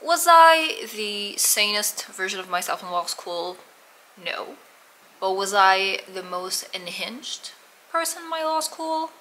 Was I the sanest version of myself in law school? No. But was I the most unhinged person in my law school?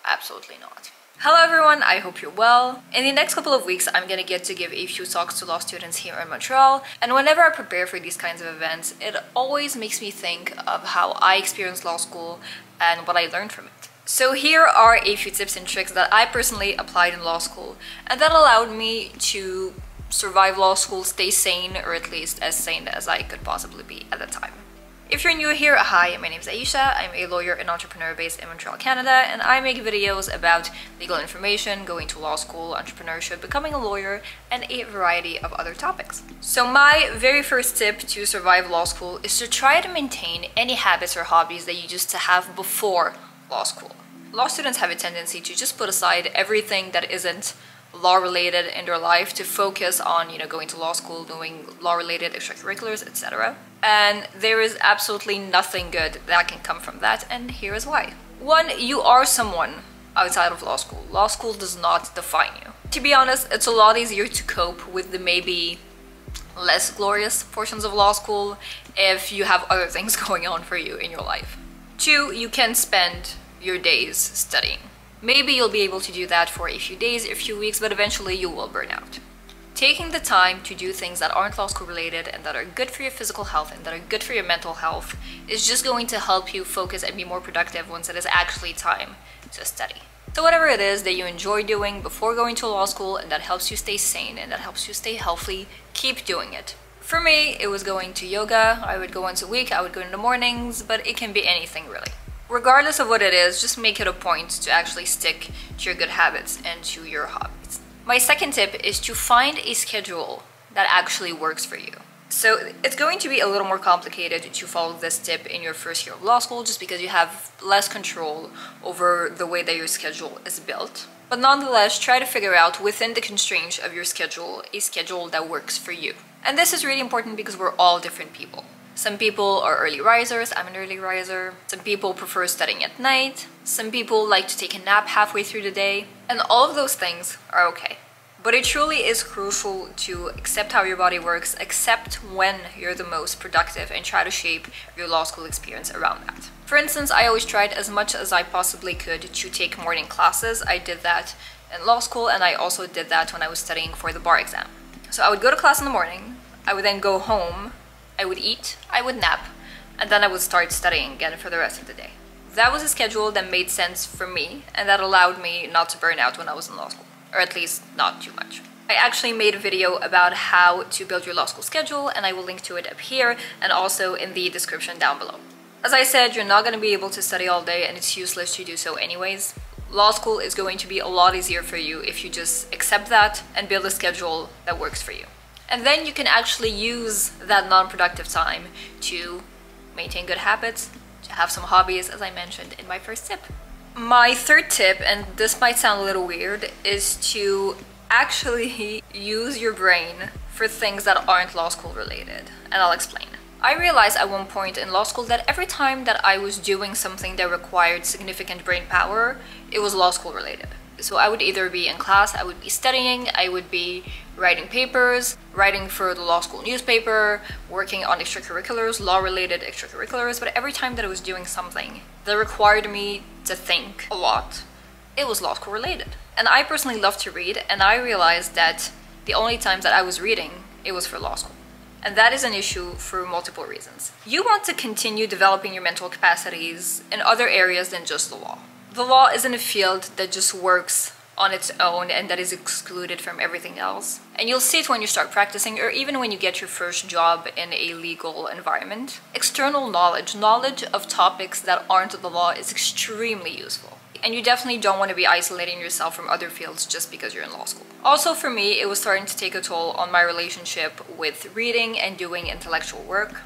Absolutely not. Hello everyone, I hope you're well. In the next couple of weeks, I'm gonna get to give a few talks to law students here in Montreal, and whenever I prepare for these kinds of events, it always makes me think of how I experienced law school and what I learned from it. So here are a few tips and tricks that I personally applied in law school, and that allowed me to survive law school, stay sane, or at least as sane as I could possibly be at the time. If you're new here, hi, my name is Aisha. I'm a lawyer and entrepreneur based in Montreal, Canada, and I make videos about legal information, going to law school, entrepreneurship, becoming a lawyer, and a variety of other topics. So my very first tip to survive law school is to try to maintain any habits or hobbies that you used to have before law school. Law students have a tendency to just put aside everything that isn't law related in their life to focus on, going to law school, doing law related extracurriculars, etc. And there is absolutely nothing good that can come from that, and here is why. One, you are someone outside of law school. Law school does not define you. To be honest, it's a lot easier to cope with the maybe less glorious portions of law school if you have other things going on for you in your life. Two, you can spend your days studying. Maybe you'll be able to do that for a few days, a few weeks, but eventually you will burn out. Taking the time to do things that aren't law school related and that are good for your physical health and that are good for your mental health is just going to help you focus and be more productive once it is actually time to study. So whatever it is that you enjoy doing before going to law school and that helps you stay sane and that helps you stay healthy, keep doing it. For me, it was going to yoga. I would go once a week, I would go in the mornings, but it can be anything really. Regardless of what it is, just make it a point to actually stick to your good habits and to your hobbies. My second tip is to find a schedule that actually works for you. So it's going to be a little more complicated to follow this tip in your first year of law school just because you have less control over the way that your schedule is built. But nonetheless, try to figure out within the constraints of your schedule a schedule that works for you. And this is really important because we're all different people. Some people are early risers, I'm an early riser. Some people prefer studying at night. Some people like to take a nap halfway through the day. And all of those things are okay. But it truly is crucial to accept how your body works, accept when you're the most productive, and try to shape your law school experience around that. For instance, I always tried as much as I possibly could to take morning classes. I did that in law school, and I also did that when I was studying for the bar exam. So I would go to class in the morning, I would then go home, I would eat, I would nap, and then I would start studying again for the rest of the day. That was a schedule that made sense for me, and that allowed me not to burn out when I was in law school, or at least not too much. I actually made a video about how to build your law school schedule, and I will link to it up here and also in the description down below. As I said, you're not going to be able to study all day, and it's useless to do so anyways. Law school is going to be a lot easier for you if you just accept that and build a schedule that works for you. And then you can actually use that non-productive time to maintain good habits, to have some hobbies, as I mentioned in my first tip. My third tip, and this might sound a little weird, is to actually use your brain for things that aren't law school related. And I'll explain. I realized at one point in law school that every time that I was doing something that required significant brain power, it was law school related. So I would either be in class, I would be studying, I would be writing papers, writing for the law school newspaper, working on extracurriculars, law-related extracurriculars, but every time that I was doing something that required me to think a lot, it was law school related. And I personally love to read, and I realized that the only times that I was reading, it was for law school. And that is an issue for multiple reasons. You want to continue developing your mental capacities in other areas than just the law. The law isn't a field that just works on its own and that is excluded from everything else. And you'll see it when you start practicing or even when you get your first job in a legal environment. External knowledge of topics that aren't the law is extremely useful. And you definitely don't want to be isolating yourself from other fields just because you're in law school. Also for me, it was starting to take a toll on my relationship with reading and doing intellectual work,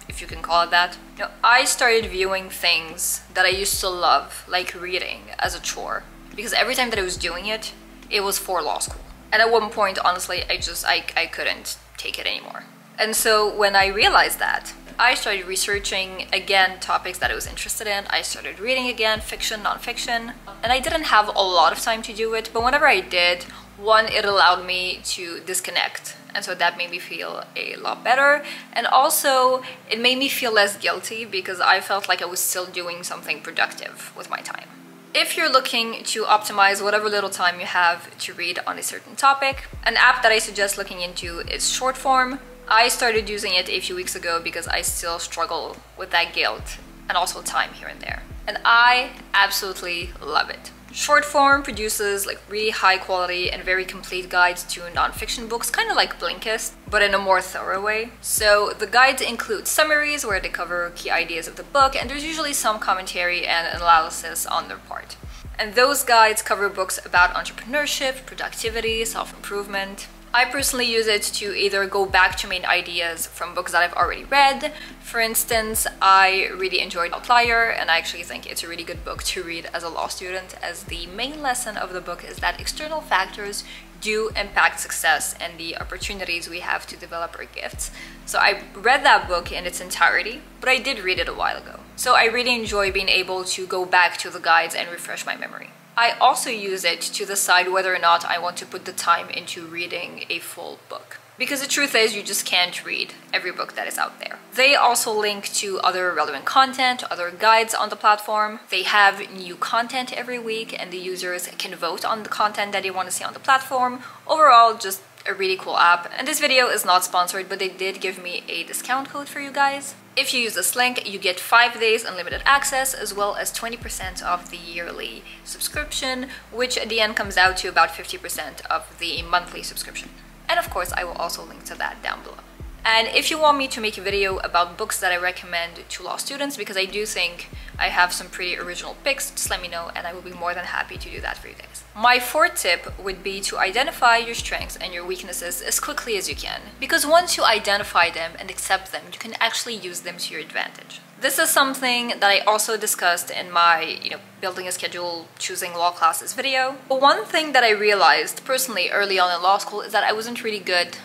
if you can call it that. I started viewing things that I used to love, like reading, as a chore. Because every time that I was doing it, it was for law school. And at one point, honestly, I couldn't take it anymore. And so when I realized that, I started researching again topics that I was interested in. I started reading again, fiction, non-fiction. And I didn't have a lot of time to do it, but whenever I did, One, it allowed me to disconnect, and so that made me feel a lot better. And also, it made me feel less guilty because I felt like I was still doing something productive with my time. If you're looking to optimize whatever little time you have to read on a certain topic, an app that I suggest looking into is Shortform. I started using it a few weeks ago because I still struggle with that guilt and also time here and there. And I absolutely love it. Shortform produces like really high quality and very complete guides to nonfiction books, kind of like Blinkist, but in a more thorough way. So the guides include summaries where they cover key ideas of the book, and there's usually some commentary and analysis on their part. And those guides cover books about entrepreneurship, productivity, self-improvement. I personally use it to either go back to main ideas from books that I've already read. For instance, I really enjoyed Outlier, and I actually think it's a really good book to read as a law student, as the main lesson of the book is that external factors do impact success and the opportunities we have to develop our gifts. So I read that book in its entirety, but I did read it a while ago. So I really enjoy being able to go back to the guides and refresh my memory. I also use it to decide whether or not I want to put the time into reading a full book. Because the truth is, you just can't read every book that is out there. They also link to other relevant content, other guides on the platform. They have new content every week, and the users can vote on the content that they want to see on the platform. Overall, just a really cool app. And this video is not sponsored, but they did give me a discount code for you guys. If you use this link, you get 5 days unlimited access, as well as 20% off the yearly subscription, which at the end comes out to about 50% of the monthly subscription. And of course, I will also link to that down below. And if you want me to make a video about books that I recommend to law students, because I do think I have some pretty original picks, just let me know and I will be more than happy to do that for you guys. My fourth tip would be to identify your strengths and your weaknesses as quickly as you can, because once you identify them and accept them, you can actually use them to your advantage. This is something that I also discussed in my, building a schedule, choosing law classes video. But one thing that I realized personally early on in law school is that I wasn't really good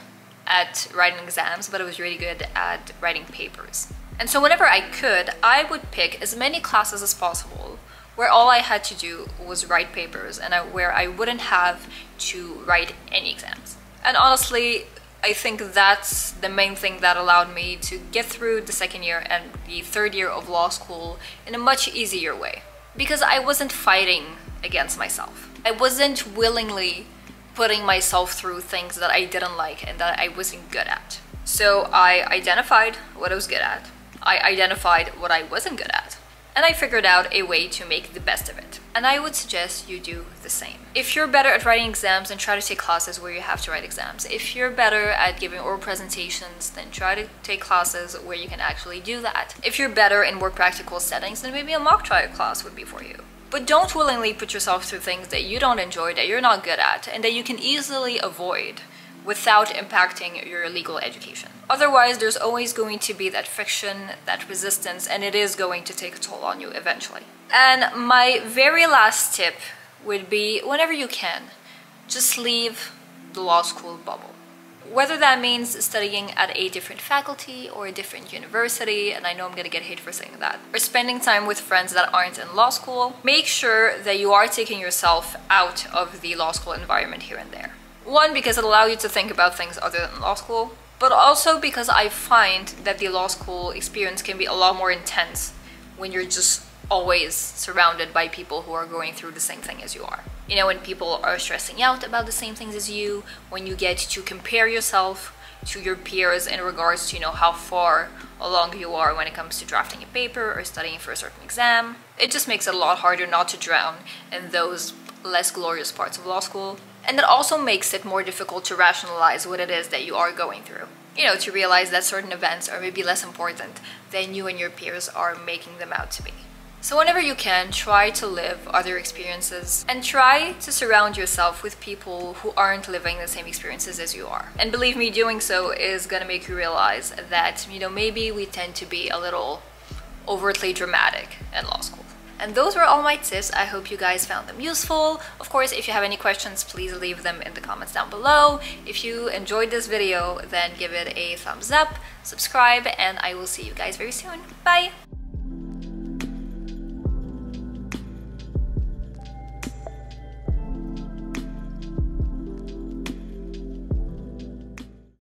at writing exams, but I was really good at writing papers. And so whenever I could, I would pick as many classes as possible where all I had to do was write papers and where I wouldn't have to write any exams. And honestly, I think that's the main thing that allowed me to get through the second year and the third year of law school in a much easier way. Because I wasn't fighting against myself. I wasn't willingly putting myself through things that I didn't like and that I wasn't good at. So I identified what I was good at. I identified what I wasn't good at. And I figured out a way to make the best of it. And I would suggest you do the same. If you're better at writing exams, then try to take classes where you have to write exams. If you're better at giving oral presentations, then try to take classes where you can actually do that. If you're better in more practical settings, then maybe a mock trial class would be for you. But don't willingly put yourself through things that you don't enjoy, that you're not good at, and that you can easily avoid without impacting your legal education. Otherwise, there's always going to be that friction, that resistance, and it is going to take a toll on you eventually. And my very last tip would be, whenever you can, just leave the law school bubble. Whether that means studying at a different faculty or a different university, and I know I'm gonna get hate for saying that, or spending time with friends that aren't in law school, make sure that you are taking yourself out of the law school environment here and there. One, because it'll allow you to think about things other than law school, but also because I find that the law school experience can be a lot more intense when you're just always surrounded by people who are going through the same thing as you are. When people are stressing out about the same things as you, when you get to compare yourself to your peers in regards to, how far along you are when it comes to drafting a paper or studying for a certain exam. It just makes it a lot harder not to drown in those less glorious parts of law school. And it also makes it more difficult to rationalize what it is that you are going through. To realize that certain events are maybe less important than you and your peers are making them out to be. So whenever you can, try to live other experiences and try to surround yourself with people who aren't living the same experiences as you are. And believe me, doing so is gonna make you realize that, maybe we tend to be a little overtly dramatic in law school. And those were all my tips. I hope you guys found them useful. Of course, if you have any questions, please leave them in the comments down below. If you enjoyed this video, then give it a thumbs up, subscribe, and I will see you guys very soon. Bye!